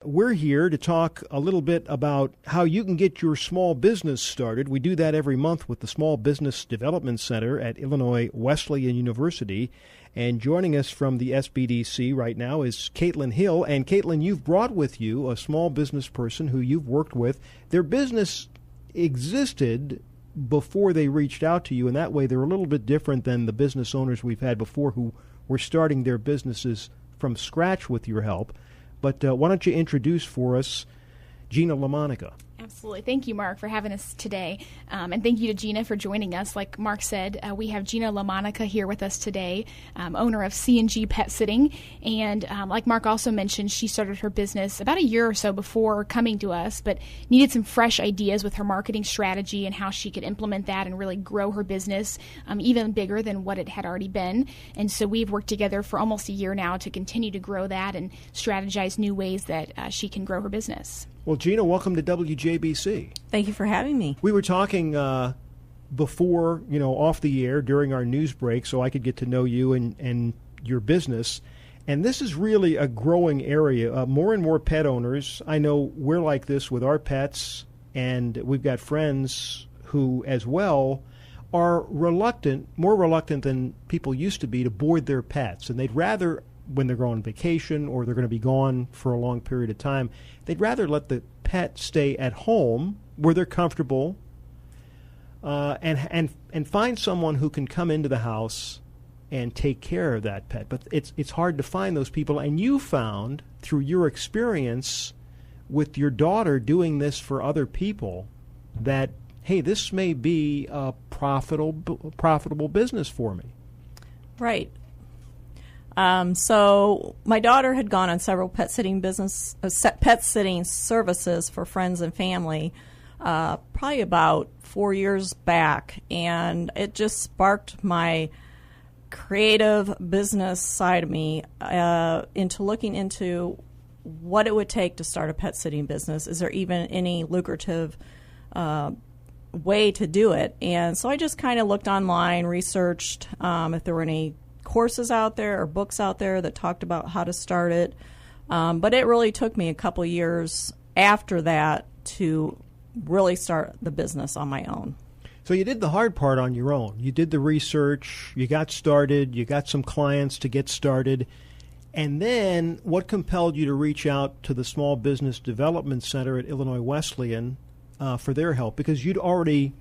We're here to talk a little bit about how you can get your small business started. We do that every month with the Small Business Development Center at Illinois Wesleyan University. And joining us from the SBDC right now is Caitlin Hill. And Caitlin, you've brought with you a small business person who you've worked with. Their business existed before they reached out to you, and that way they're a little bit different than the business owners we've had before who were starting their businesses from scratch with your help. But why don't you introduce for us Gina LaMonica? Absolutely. Thank you, Mark, for having us today. And thank you to Gina for joining us. Like Mark said, we have Gina LaMonica here with us today, owner of C&G Petsitting. And like Mark also mentioned, she started her business about a year or so before coming to us, but needed some fresh ideas with her marketing strategy and how she could implement that and really grow her business even bigger than what it had already been. And so we've worked together for almost a year now to continue to grow that and strategize new ways that she can grow her business. Well, Gina, welcome to WJBC. Thank you for having me. We were talking before, off the air during our news break so I could get to know you and your business. And this is really a growing area. More and more pet owners, I know we're like this with our pets, and we've got friends who as well are more reluctant than people used to be to board their pets. And they'd rather, when they're going on vacation or they're going to be gone for a long period of time, they'd rather let the pet stay at home where they're comfortable and find someone who can come into the house and take care of that pet. But it's hard to find those people. And you found, through your experience with your daughter doing this for other people, that, hey, this may be a profitable business for me. Right. So my daughter had gone on several pet sitting services for friends and family, probably about 4 years back, and it just sparked my creative business side of me into looking into what it would take to start a pet sitting business. Is there even any lucrative way to do it? And so I just kind of looked online, researched if there were any courses out there or books out there that talked about how to start it. But it really took me a couple years after that to really start the business on my own. So you did the hard part on your own. You did the research, you got started, you got some clients to get started. And then what compelled you to reach out to the Small Business Development Center at Illinois Wesleyan for their help? Because you already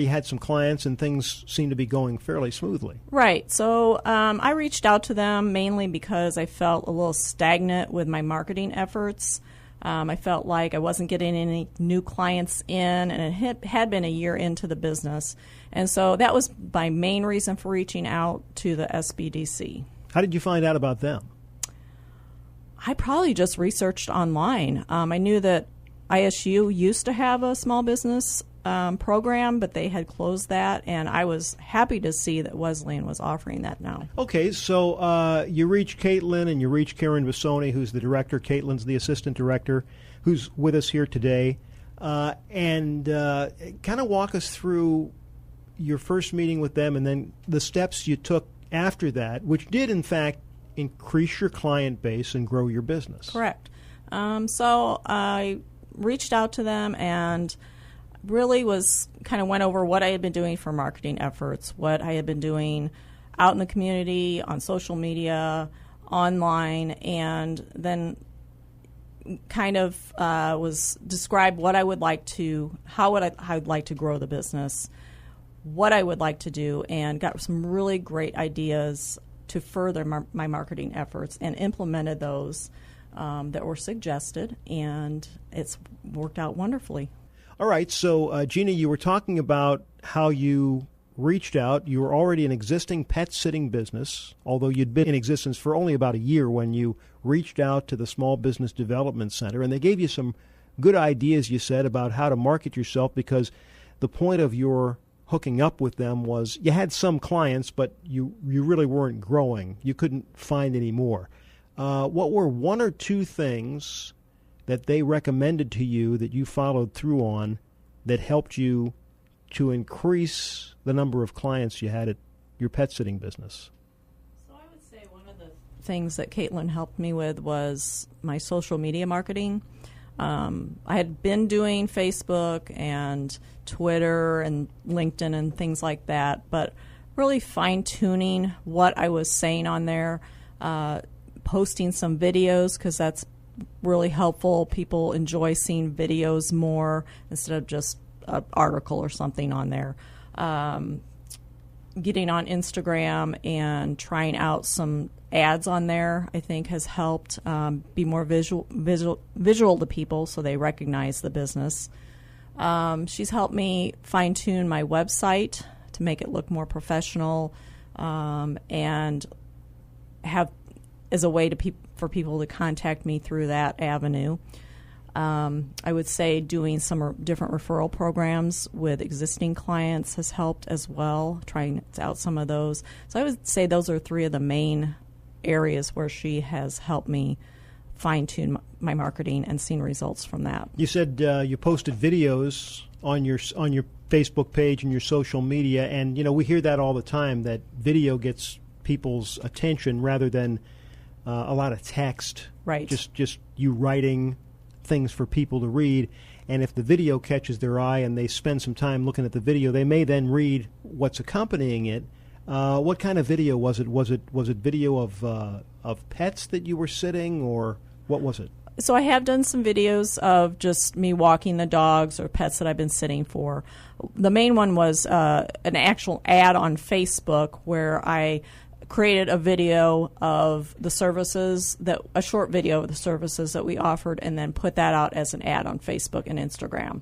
had some clients and things seemed to be going fairly smoothly. Right. So I reached out to them mainly because I felt a little stagnant with my marketing efforts. I felt like I wasn't getting any new clients in, and it had been a year into the business. And so that was my main reason for reaching out to the SBDC. How did you find out about them? I probably just researched online. I knew that ISU used to have a small business program, but they had closed that, and I was happy to see that Wesleyan was offering that now. Okay, so you reach Caitlin and you reach Karen Bissoni, who's the director. Caitlin's the assistant director, who's with us here today. And kind of walk us through your first meeting with them and then the steps you took after that, which did, in fact, increase your client base and grow your business. Correct. So I reached out to them and really went over what I had been doing for marketing efforts, what I had been doing out in the community, on social media, online, and then was described what I would like to, how I would like to grow the business, what I would like to do, and got some really great ideas to further my marketing efforts and implemented those that were suggested, and it's worked out wonderfully. All right, so Gina, you were talking about how you reached out. You were already an existing pet sitting business, although you'd been in existence for only about a year when you reached out to the Small Business Development Center, and they gave you some good ideas, you said, about how to market yourself, because the point of your hooking up with them was you had some clients, but you really weren't growing. You couldn't find any more. What were one or two things that they recommended to you that you followed through on that helped you to increase the number of clients you had at your pet sitting business? So I would say things that Caitlin helped me with was my social media marketing. I had been doing Facebook and Twitter and LinkedIn and things like that, but really fine-tuning what I was saying on there, posting some videos because that's really helpful. People enjoy seeing videos more instead of just an article or something on there. Getting on Instagram and trying out some ads on there, I think, has helped be more visual to people so they recognize the business. She's helped me fine-tune my website to make it look more professional and have as a way for people to contact me through that avenue. I would say doing some different referral programs with existing clients has helped as well, trying out some of those. So I would say those are three of the main areas where she has helped me fine-tune my marketing and seen results from that. You said you posted videos on your Facebook page and your social media, and we hear that all the time, that video gets people's attention rather than a lot of text. Right. Just you writing things for people to read, and if the video catches their eye and they spend some time looking at the video, they may then read what's accompanying it. What kind of video was it? Was it video of pets that you were sitting, or what was it? So I have done some videos of just me walking the dogs or pets that I've been sitting for. The main one was an actual ad on Facebook where I created a video of the services, a short video of the services that we offered, and then put that out as an ad on Facebook and Instagram.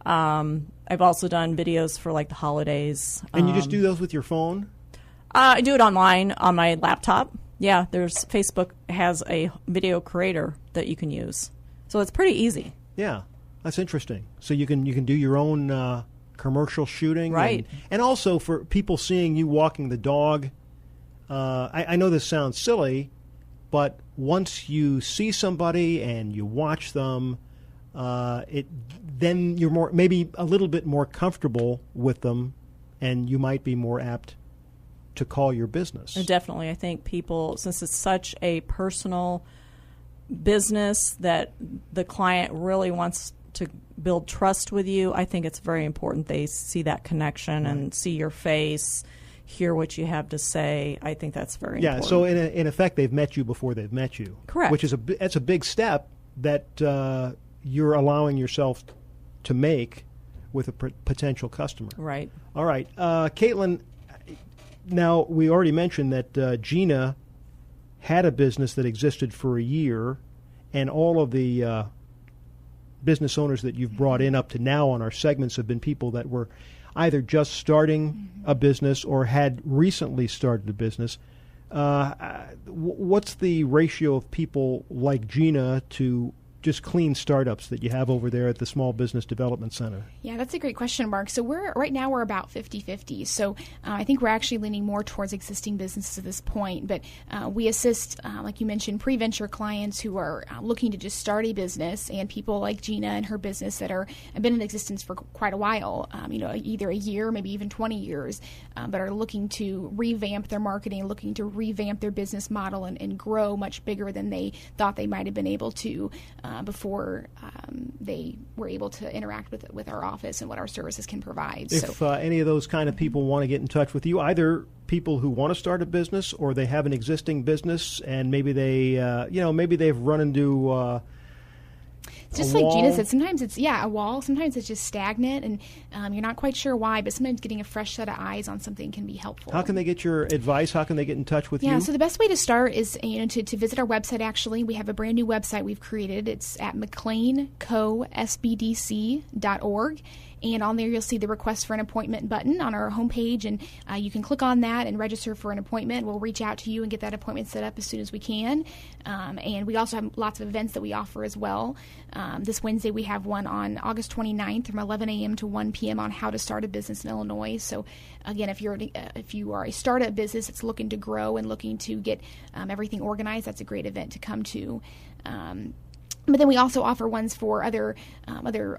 I've also done videos for like the holidays. And you just do those with your phone? I do it online on my laptop. Yeah, Facebook has a video creator that you can use, so it's pretty easy. Yeah, that's interesting. So you can do your own commercial shooting, right? And also for people seeing you walking the dog. I know this sounds silly, but once you see somebody and you watch them, then you're maybe a little bit more comfortable with them, and you might be more apt to call your business. Definitely. I think people, since it's such a personal business that the client really wants to build trust with you, I think it's very important they see that connection and see your face, hear what you have to say. I think that's very important. Yeah, so in effect, they've met you before they've met you. Correct. Which is that's a big step that you're allowing yourself to make with a potential customer. Right. All right. Caitlin, now we already mentioned that Gina had a business that existed for a year, and all of the business owners that you've brought in up to now on our segments have been people that were either just starting a business or had recently started a business. What's the ratio of people like Gina to just clean startups that you have over there at the Small Business Development Center? Yeah, that's a great question, Mark. So right now we're about 50-50. So I think we're actually leaning more towards existing businesses at this point. But we assist, like you mentioned, pre-venture clients who are looking to just start a business, and people like Gina and her business that have been in existence for quite a while, either a year, maybe even 20 years, but are looking to revamp their marketing, looking to revamp their business model and grow much bigger than they thought they might have been able to before they were able to interact with our office and what our services can provide. If any of those kind of people want to get in touch with you, either people who want to start a business or they have an existing business and maybe they, maybe they've run into just like Gina said, sometimes it's a wall. Sometimes it's just stagnant, and you're not quite sure why. But sometimes getting a fresh set of eyes on something can be helpful. How can they get your advice? How can they get in touch with you? Yeah, so the best way to start is to visit our website. Actually, we have a brand new website we've created. It's at McLeanCoSBDC.org. And on there, you'll see the request for an appointment button on our homepage, and you can click on that and register for an appointment. We'll reach out to you and get that appointment set up as soon as we can. And we also have lots of events that we offer as well. This Wednesday, we have one on August 29th from 11 a.m. to 1 p.m. on how to start a business in Illinois. So, again, if you are a startup business that's looking to grow and looking to get everything organized, that's a great event to come to. But then we also offer ones for other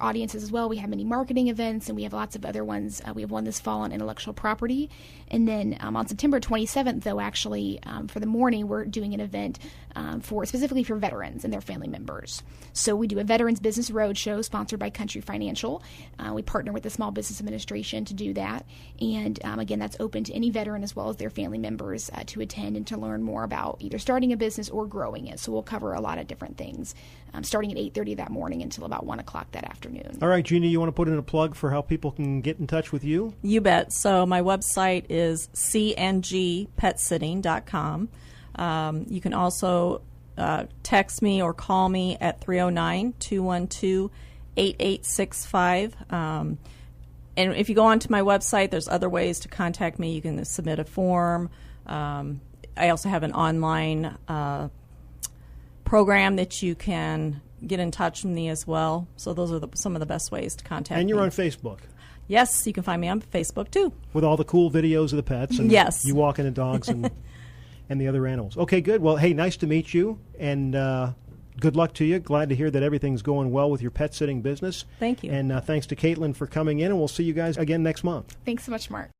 audiences as well. We have many marketing events, and we have lots of other ones. We have one this fall on intellectual property. And then on September 27th, though, actually, for the morning, we're doing an event specifically for veterans and their family members. So we do a Veterans Business Roadshow sponsored by Country Financial. We partner with the Small Business Administration to do that. And again, that's open to any veteran as well as their family members to attend and to learn more about either starting a business or growing it. So we'll cover a lot of different things. Starting at 8:30 that morning until about 1 o'clock that afternoon. All right, Gina, you want to put in a plug for how people can get in touch with you? You bet. So my website is cngpetsitting.com. You can also text me or call me at 309-212-8865. And if you go onto my website, there's other ways to contact me. You can submit a form. I also have an online program that you can get in touch with me as well. So those are some of the best ways to contact me. And you're on Facebook. Yes, you can find me on Facebook too. With all the cool videos of the pets. And yes. You walking the dogs and the other animals. Okay, good. Well, hey, nice to meet you, and good luck to you. Glad to hear that everything's going well with your pet sitting business. Thank you. And thanks to Caitlin for coming in, and we'll see you guys again next month. Thanks so much, Mark.